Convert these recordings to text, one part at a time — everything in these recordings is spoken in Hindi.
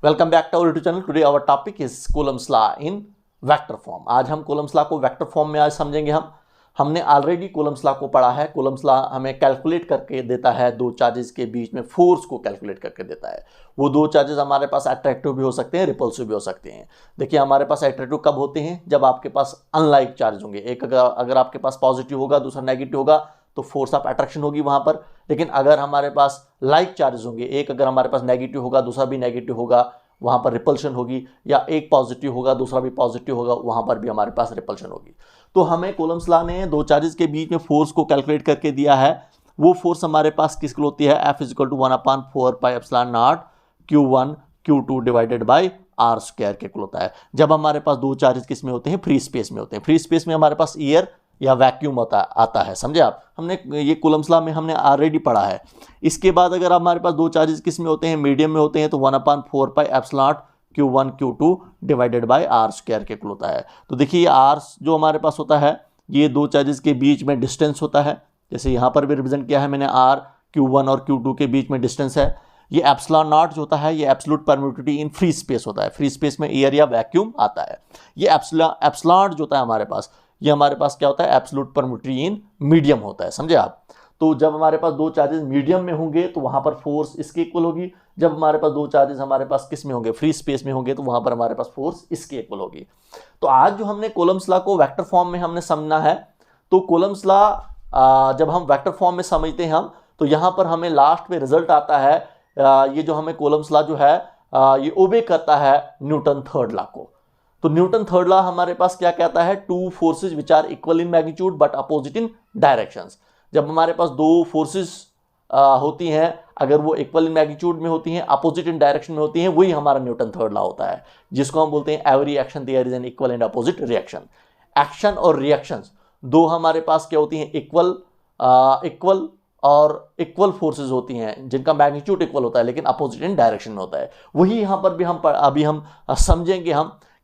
Welcome back to our YouTube channel. Today our topic is Coulomb's law in vector form. आज हम कूलम्स लॉ को वेक्टर फॉर्म में आज समझेंगे। हमने ऑलरेडी कूलम्स लॉ को पढ़ा है। कूलम्स लॉ हमें कैलकुलेट करके देता है दो चार्जेस के बीच में फोर्स को कैलकुलेट करके देता है। वो दो चार्जेस हमारे पास अट्रैक्टिव भी हो सकते हैं, रिपल्सिव भी हो सकते हैं। देखिए हमारे पास अट्रैक्टिव कब होते हैं? जब आपके पास अनलाइक चार्ज होंगे। एक अगर आपके पास पॉजिटिव होगा, दूसरा नेगेटिव होगा, तो फोर्स ऑफ अट्रैक्शन होगी वहां पर। लेकिन अगर हमारे पास लाइक चार्जेस होंगे, एक अगर हमारे पास नेगेटिव होगा, दूसरा भी नेगेटिव होगा, वहां पर रिपल्शन होगी। या एक पॉजिटिव होगा, दूसरा भी पॉजिटिव होगा, वहां पर भी हमारे पास रिपल्शन होगी। तो हमें कूलम्स लॉ ने दो चार्जेस के बीच में फोर्स को कैलकुलेट करके दिया है। वो फोर्स हमारे पास किसके होती है? F = 1/4πε0 Q1 Q2 divided by R square के इक्वल होता है। जब हमारे पास दो चार्जेस किस में होते हैं? फ्री स्पेस में होते हैं। फ्री स्पेस में हमारे पास एयर या वैक्यूम आता है। समझे आप? हमने ये कूलम्स लॉ में हमने ऑलरेडी पढ़ा है। इसके बाद अगर हमारे पास दो चार्जेस किस में होते हैं? मीडियम में होते हैं, तो 1/4πε0 Q1 Q2 divided by R square के इक्वल होता है। तो देखिए ये R जो हमारे पास होता है, ये दो चार्जेस के बीच में डिस्टेंस होता है। जैसे यहाँ पर भी रिप्रेजेंट किया है मैंने, R Q1 और Q2 के बीच में डिस्टेंस है। ये ε0 जो होता है, ये absolute permittivity in free space होता है। फ्री स्पेस में एयर या वैक्यूम आता है। ये एप्सिलॉन जो होता है हमारे पास, ये हमारे पास क्या होता है? एब्सोल्यूट परमिटिविटी इन मीडियम होता है। समझे आप? तो जब हमारे पास दो चार्जेस मीडियम में होंगे तो वहां पर फोर्स इसके इक्वल होगी। जब हमारे पास दो चार्जेस हमारे पास किस में होंगे? फ्री स्पेस में होंगे, तो वहां पर हमारे पास फोर्स इसके इक्वल होगी। तो आज जो हमने कूलम्स लॉ को वेक्टर फॉर्म में हमने समझना है। तो कूलम्स लॉ जब हम वेक्टर फॉर्म में समझते हैं तो यहां पर हमें लास्ट में रिजल्ट आता है। ये जो हमें कूलम्स लॉ जो है ये ओबे करता है न्यूटन थर्ड लॉ को। तो न्यूटन थर्ड लॉ हमारे पास क्या कहता है? Two forces which are equal in magnitude but opposite in directions. जब हमारे पास दो फोर्सेस होती हैं, अगर वो इक्वल इन मैग्नीट्यूड में होती हैं, अपोजिट इन डायरेक्शन में होती हैं, वही हमारा न्यूटन थर्ड लॉ होता है, जिसको हम बोलते हैं every action there is an equal and opposite reaction. Action और रिएक्शंस दो हमारे पास क्या होती हैं? इक्वल और इक्वल फोर्सेस होती हैं, जिनका मैग्नीट्यूड इक्वल होता है लेकिन अपोजिट इन डायरेक्शन में होता है। वही यहां पर भी अभी हम समझेंगे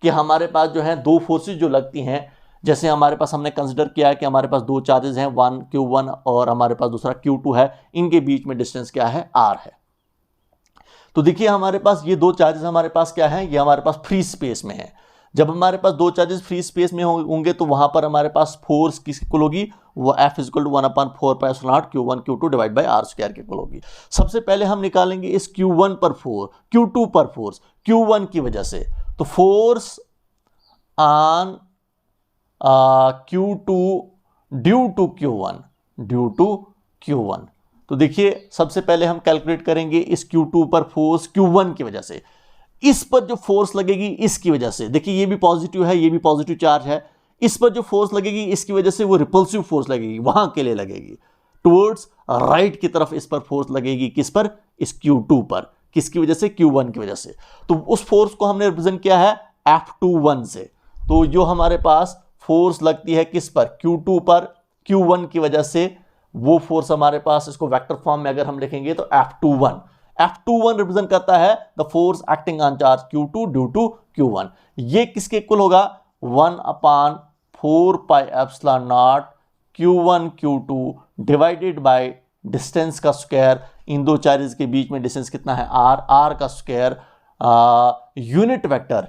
कि हमारे पास जो है दो फोर्सेस जो लगती हैं। जैसे हमारे पास हमने कंसिडर किया है कि हमारे पास दो चार्जेस हैं, वन Q1 और हमारे पास दूसरा Q2 है। इनके बीच में डिस्टेंस क्या है? R है। तो देखिए हमारे पास ये दो चार्जेस हमारे पास क्या है? ये हमारे पास फ्री स्पेस में है। जब हमारे पास दो चार्जेस फ्री स्पेस में होंगे तो वहां पर हमारे पास फोर्स किसके इक्वल होगी? वो F = 1/4πε0 Q1 Q2 divide by R square के इक्वल होगी। सबसे पहले हम निकालेंगे इस Q1 पर Q2 पर फोर्स Q1 की वजह से। तो force on Q2 due to Q1। तो देखिए सबसे पहले हम कैलकुलेट करेंगे इस Q2 पर फोर्स Q1 की वजह से। इस पर जो फोर्स लगेगी इसकी वजह से, देखिए ये भी पॉजिटिव है, ये भी पॉजिटिव चार्ज है। इस पर जो फोर्स लगेगी इसकी वजह से वो रिपल्सिव फोर्स लगेगी, वहां के लिए लगेगी टुवर्ड्स राइट की तरफ। इस पर फोर्स लगेगी किस पर? इस Q2 पर। किसकी वजह से? Q1 की वजह से। तो उस फोर्स को हमने रिप्रेजेंट किया है F21 से। तो जो हमारे पास फोर्स लगती है किस पर? Q2 पर Q1 की वजह से, वो फोर्स हमारे पास, इसको वेक्टर फॉर्म में अगर हम लिखेंगे तो F21 रिप्रेजेंट करता है the force acting on charge Q2 due to Q1। ये किसके इक्वल होगा? 1/4πε0 Q1 Q2 divided by distance का स्क्वायर। इन दो चार्जेस के बीच में डिस्टेंस कितना है? R का स्क्वायर यूनिट वेक्टर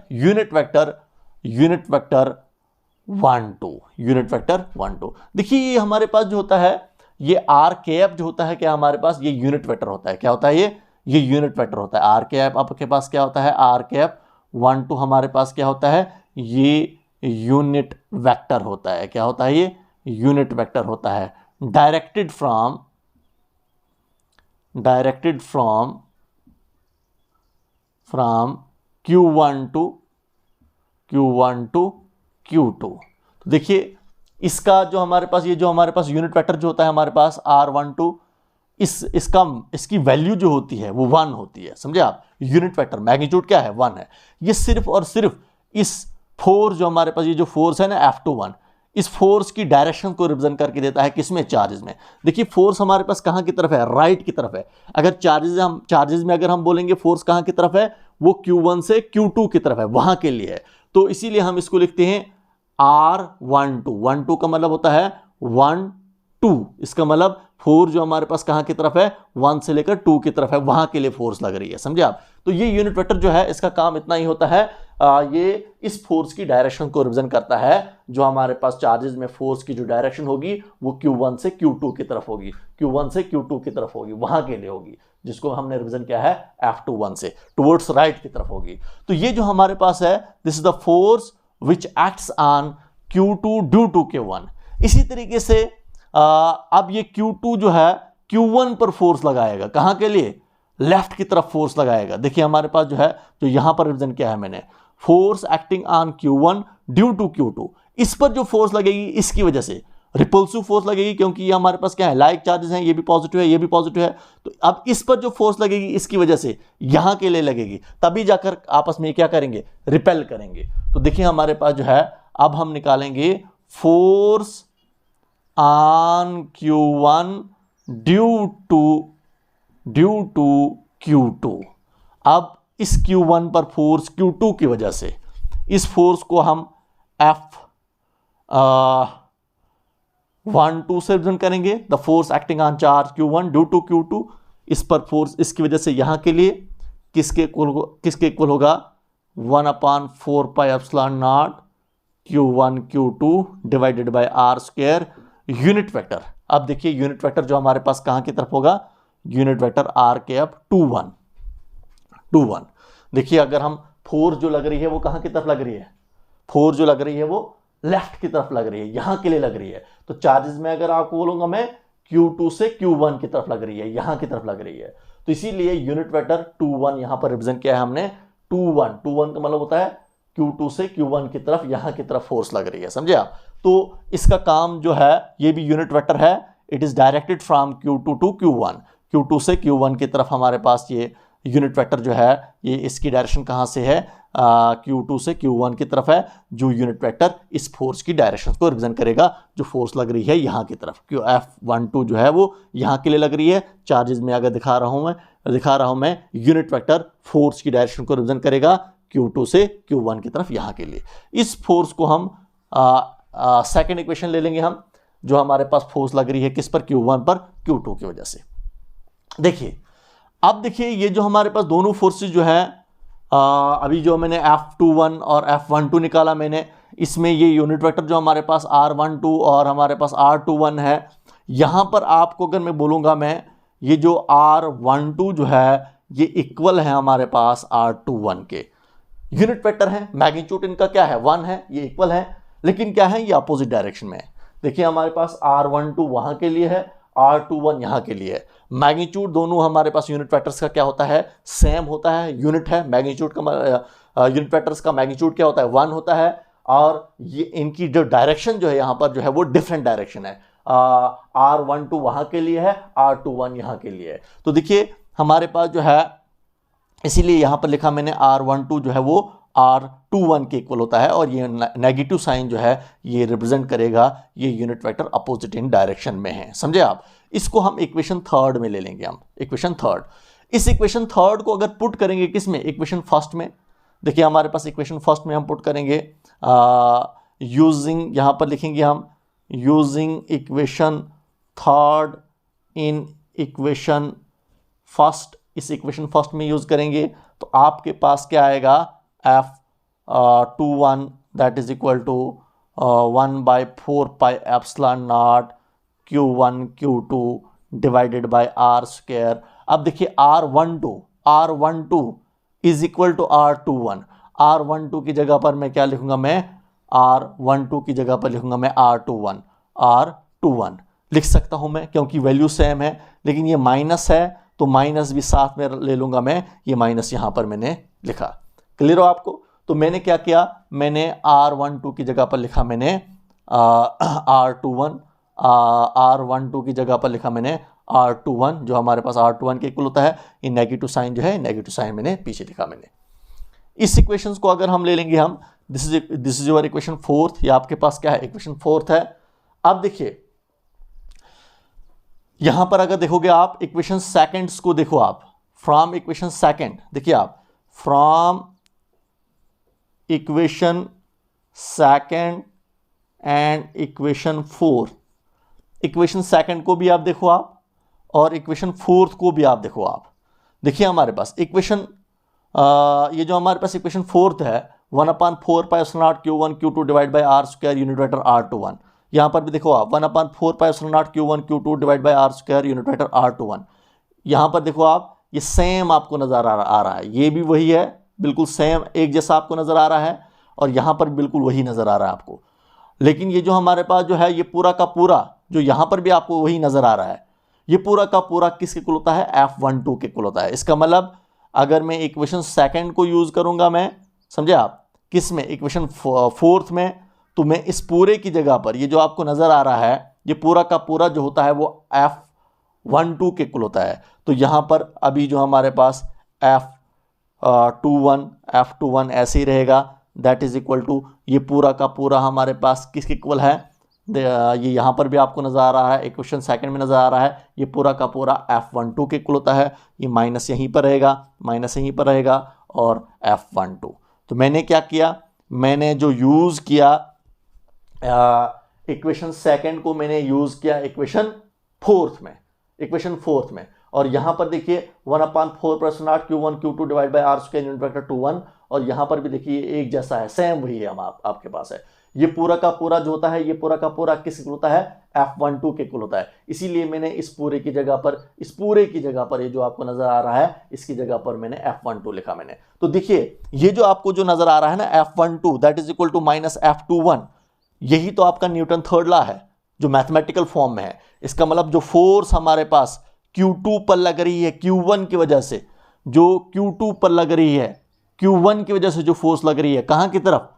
1 2। देखिए ये हमारे पास जो होता है, ये R कैप जो होता है, क्या हमारे पास ये यूनिट वेक्टर होता है। क्या होता है? ये यूनिट वेक्टर होता है। R कैप आपके पास क्या होता है? R कैप 1 2 हमारे पास क्या होता है? ये यूनिट वेक्टर होता है। क्या होता है? ये यूनिट वेक्टर होता है, directed from Q1 to Q2। तो देखिए इसका जो हमारे पास, ये जो हमारे पास यूनिट वेक्टर जो होता है हमारे पास R12, इसकी वैल्यू जो होती है वो 1 होती है। समझे आप? यूनिट वेक्टर मैग्नीट्यूड क्या है? 1 है। ये सिर्फ और सिर्फ इस फोर्स जो हमारे पास, ये जो फोर्स है ना F21, इस फोर्स की डायरेक्शन को रिप्रेजेंट करके देता है। किसमें? चार्जेस में। देखिए फोर्स हमारे पास कहां की तरफ है? राइट की तरफ है। अगर चार्जेस में अगर हम बोलेंगे फोर्स कहां की तरफ है? वो Q1 से Q2 की तरफ है, वहां के लिए है। तो इसीलिए हम इसको लिखते हैं R12। 1 2 का मतलब होता है 1 2, इसका मतलब फोर्स जो हमारे पास कहाँ की तरफ है, 1 से लेकर 2 की तरफ है, वहां के लिए फोर्स लग रही है, समझे आप। तो ये यूनिट वेक्टर जो है इसका काम इतना ही होता है, ये इस फोर्स की डायरेक्शन को रिप्रेजेंट करता है। जो हमारे पास चार्जेस में फोर्स की जो डायरेक्शन होगी वो Q1 से Q2 की तरफ होगी, Q1 से Q2 की तरफ होगी, वहां के लिए होगी, जिसको हमने रिप्रेजेंट किया है F21 से, टुवर्ड्स राइट की तरफ होगी। तो ये जो हमारे पास है, this is the force which acts on Q2 due to Q1। इसी तरीके से अब ये Q2 जो है Q1 पर फोर्स लगाएगा, कहां के लिए, लेफ्ट की तरफ फोर्स लगाएगा। देखिए हमारे पास जो है, जो यहां पर रिप्रेजेंट किया है मैंने, force acting on Q1 due to Q2, इस पर जो फोर्स लगेगी इसकी वजह से रिपल्सिव फोर्स लगेगी, क्योंकि ये हमारे पास क्या है, लाइक चार्जेस हैं, ये भी पॉजिटिव है, ये भी पॉजिटिव है। तो अब इस पर जो फोर्स लगेगी इसकी वजह से यहां के लिए लगेगी, तभी जाकर आपस में क्या करेंगे, रिपेल करेंगे। तो देखिए हमारे पास जो है, अब हम निकालेंगे force on Q1 due to Q2। अब इस Q1 पर फोर्स Q2 की वजह से, इस फोर्स को हम F12 से रिप्रेजेंट करेंगे, the force acting on charge Q1 due to Q2। इस पर फोर्स इसकी वजह से यहां के लिए किसके इक्वल होगा, 1/4 pi epsilon naught Q1 Q2 divided by R square unit vector. अब देखिए यूनिट वेक्टर जो हमारे पास कहां की तरफ होगा, यूनिट वेक्टर R कैप 21। देखिए अगर हम फोर्स जो लग रही है वो कहां की तरफ लग रही है, फोर्स जो लग रही है वो लेफ्ट की तरफ लग रही है, यहां के लिए लग रही है। तो चार्जेस में अगर आपको बोलूंगा मैं, Q2 से Q1 की तरफ लग रही है, यहां की तरफ लग रही है। तो इसीलिए यूनिट वेक्टर 21 यहां पर रिप्रेजेंट किया है हमने, 21 का मतलब होता है Q2 से Q1 की तरफ, यहां की तरफ फोर्स लग रही है, समझे आप। तो इसका काम जो है, ये भी यूनिट वेक्टर है, it is directed from Q2 to Q1, Q2 से Q1 की तरफ हमारे पास ये यूनिट वेक्टर जो है, ये इसकी डायरेक्शन कहां से है, Q2 से Q1 की तरफ है। जो यूनिट वेक्टर इस फोर्स की डायरेक्शन को रिप्रेजेंट करेगा, जो फोर्स लग रही है यहां की तरफ, F12 जो है वो यहां के लिए लग रही है। चार्जेस में अगर दिखा रहा हूं मैं यूनिट वेक्टर फोर्स की डायरेक्शन को रिप्रेजेंट करेगा Q2 से Q1 की तरफ, यहां के लिए। इस फोर्स को हम सेकेंड इक्वेशन ले लेंगे हम, जो हमारे पास फोर्स लग रही है किस पर, Q1 पर, Q2 की वजह से। देखिए अब देखिए ये जो हमारे पास दोनों फोर्सेस जो है, अभी जो मैंने F21 और F12 निकाला मैंने, इसमें ये यूनिट वेक्टर जो हमारे पास R12 और हमारे पास R21 है, यहां पर आपको अगर मैं बोलूंगा मैं, ये जो R12 जो है ये इक्वल है हमारे पास R21 के, यूनिट वेक्टर है, मैग्नीट्यूड इनका क्या है, 1 है, ये इक्वल है, लेकिन क्या है, ये अपोजिट डायरेक्शन में है। देखिए हमारे पास R12 वहां के लिए है, R21 यहां के लिए है। मैग्नीट्यूड दोनों हमारे पास यूनिट वेक्टर्स का क्या होता है, सेम होता है, यूनिट है। मैग्नीट्यूड का यूनिट वेक्टर्स का मैग्नीट्यूड क्या होता है, 1 होता है। और ये इनकी जो डायरेक्शन जो है यहां पर जो है वो डिफरेंट डायरेक्शन है, R12 वहां के लिए है, R21 यहां के लिए है। तो देखिए हमारे पास जो है, इसीलिए यहां पर लिखा मैंने R12 जो है वो R21 के इक्वल होता है, और ये नेगेटिव साइन जो है ये रिप्रेजेंट करेगा ये unit vector opposite in direction में है, समझे आप। इसको हम इक्वेशन थर्ड में ले लेंगे, हम इक्वेशन थर्ड। इस इक्वेशन थर्ड को अगर पुट करेंगे किसमें, इक्वेशन फर्स्ट में। देखिए हमारे पास इक्वेशन फर्स्ट में हम पुट करेंगे यूजिंग, यहां पर लिखेंगे हम using equation third in equation first. इस इक्वेशन फर्स्ट में यूज करेंगे तो आपके पास क्या आएगा, F21 that is equal to 1/4 pi epsilon naught Q1 Q2 divided by R square. अब देखिए R12 is equal to R21। R12 की जगह पर मैं क्या लिखूंगा, मैं R12 की जगह पर लिखूंगा मैं R21 लिख सकता हूं मैं, क्योंकि वैल्यू सेम है। लेकिन ये माइनस है तो माइनस भी साथ में ले लूंगा मैं, ये माइनस यहां पर मैंने लिखा। क्लियर हो आपको। तो मैंने क्या किया, मैंने R12 की जगह पर लिखा मैंने R12 की जगह पर लिखा मैंने R21, जो हमारे पास R21 के इक्वल होता है। ये नेगेटिव साइन जो है, नेगेटिव साइन मैंने पीछे लिखा मैंने। इस इक्वेशंस को अगर हम ले लेंगे हम, this is your equation fourth. ये आपके पास क्या है, इक्वेशन फोर्थ है। अब देखिए यहां पर अगर देखोगे आप इक्वेशन सेकंड्स को, देखो आप फ्रॉम इक्वेशन सेकंड, देखिए आप from equation second and equation fourth, equation second को भी आप देखो आप, और इक्वेशन फोर्थ को भी आप देखो आप। देखिए हमारे पास इक्वेशन ये जो हमारे पास इक्वेशन फोर्थ है 1/4 Q1 Q2 divide by R square unit vector R21, यहाँ पर भी देखो आप 1/4 Q1 Q2 divide by R square unit vector R21। यहाँ पर देखो आप ये सेम आपको नजर आ रहा है, ये भी वही है, बिल्कुल सेम एक जैसा आपको नजर आ रहा है, और यहाँ पर बिल्कुल वही नजर आ रहा है आपको। लेकिन ये जो हमारे पास जो है ये पूरा का पूरा जो यहाँ पर भी आपको वही नजर आ रहा है, ये पूरा का पूरा किसके कुल होता है, F12 के कुल होता है। इसका मतलब अगर मैं इक्वेशन सेकंड को यूज करूंगा, मैं समझे आप किस में, इक्वेशन फोर्थ में, तो मैं इस पूरे की जगह पर ये जो आपको नजर आ रहा है ये पूरा का पूरा जो होता है वो F12 के कुल होता है। तो यहाँ पर अभी जो हमारे पास F21 ऐसे ही रहेगा, दैट इज इक्वल टू ये पूरा का पूरा हमारे पास किसके इक्वल है, ये यहाँ पर भी आपको नजर आ रहा है, इक्वेशन सेकंड में नजर आ रहा है, ये पूरा का पूरा F12 के इक्वल होता है। ये माइनस यहीं पर रहेगा, माइनस यहीं पर रहेगा, और F12। तो मैंने क्या किया, मैंने जो यूज किया इक्वेशन सेकंड को मैंने यूज किया इक्वेशन फोर्थ में, और यहां पर देखिए 1/4 Q1 Q2 divide by R square unit vector 21, और यहां पर भी देखिए एक जैसा है, सेम वही है, हम आपके पास है। ये पूरा का पूरा जो होता है ये पूरा का पूरा किस कुल होता है, F12 के कुल होता है। इसीलिए मैंने इस पूरे की जगह पर ये जो आपको नजर आ रहा है इसकी जगह पर मैंने F12 लिखा मैंने। तो देखिए ये जो आपको जो नजर आ रहा है ना F12 that is equal to minus F21, यही तो आपका न्यूटन थर्ड लॉ है जो मैथमेटिकल फॉर्म में है। इसका मतलब जो फोर्स हमारे पास Q2 पर लग रही है Q1 की वजह से, जो Q2 पर लग रही है Q1 की वजह से जो फोर्स लग रही है, कहां की तरफ,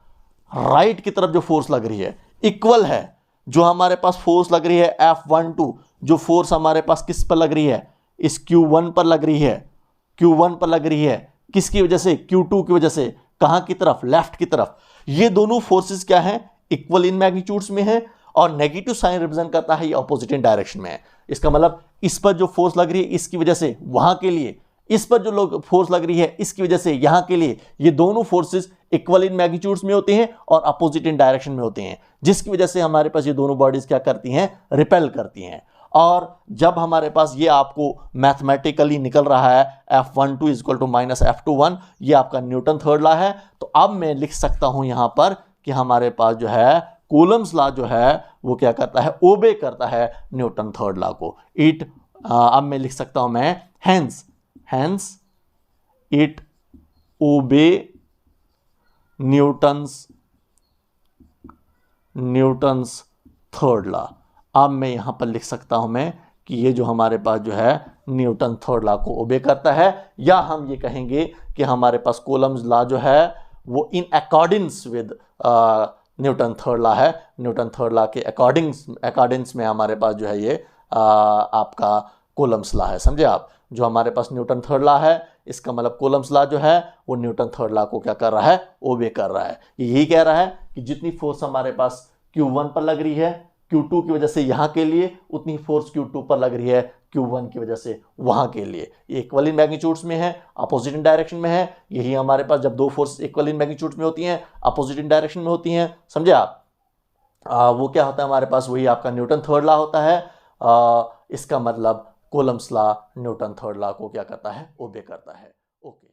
राइट की तरफ जो फोर्स लग रही है, इक्वल है जो हमारे पास फोर्स लग रही है F12, जो फोर्स हमारे पास किस पर लग रही है, इस Q1 पर लग रही है, Q1 पर लग रही है, किसकी वजह से, Q2 की वजह से, कहां की तरफ, लेफ्ट की तरफ। ये दोनों फोर्सेस क्या है, इक्वल इन मैग्नीट्यूड्स में है, और नेगेटिव साइन रिप्रेजेंट करता है ये ऑपोजिट इन डायरेक्शन में है। इसका मतलब इस पर जो फोर्स लग रही है इसकी वजह से वहां के लिए, इस पर जो लोग फोर्स लग रही है इसकी वजह से यहां के लिए, ये दोनों फोर्सेस इक्वल इन मैग्नीट्यूड्स में होते हैं और अपोजिट इन डायरेक्शन में होते हैं, जिसकी वजह से हमारे पास ये दोनों बॉडीज क्या करती हैं, रिपेल करती हैं। और जब हमारे पास ये आपको मैथमेटिकली निकल रहा है F12 is equal to minus F21, ये आपका न्यूटन थर्ड लॉ है, तो अब मैं लिख सकता हूं यहां पर कि हमारे पास जो है कूलम्स लॉ जो है वो क्या करता है, ओबे करता है न्यूटन थर्ड लॉ को। अब मैं लिख सकता हूं मैं hence it obey Newton's third law. अब मैं यहां पर लिख सकता हूं मैं कि ये जो हमारे पास जो है न्यूटन थर्ड लॉ को ओबे करता है, या हम ये कहेंगे कि हमारे पास कूलम्स लॉ जो है वो in accordings with Newton third law है। न्यूटन थर्ड लॉ के अकॉर्डिंग्स में हमारे पास जो है ये आपका कूलम्स लॉ है, समझे आप। जो हमारे पास न्यूटन थर्ड लॉ है, इसका मतलब कूलम्स लॉ जो है वो न्यूटन थर्ड लॉ को क्या कर रहा है, ओबे कर रहा है। यही कह रहा है कि जितनी फोर्स हमारे पास Q1 पर लग रही है Q2 की वजह से यहां के लिए, उतनी फोर्स Q2 पर लग रही है Q1 की वजह से वहां के लिए। ये इक्वल इन मैग्नीट्यूड्स में है, अपोजिट इन डायरेक्शन में है। यही हमारे पास जब दो फोर्स इक्वल इन मैग्नीट्यूड्स में होती हैं, अपोजिट इन डायरेक्शन में होती हैं, समझे आप, वो क्या होता है हमारे पास, वही आपका न्यूटन थर्ड लॉ होता है। इसका मतलब Coulomb's law Newton third law को क्या करता है, ओबे करता है। ओके।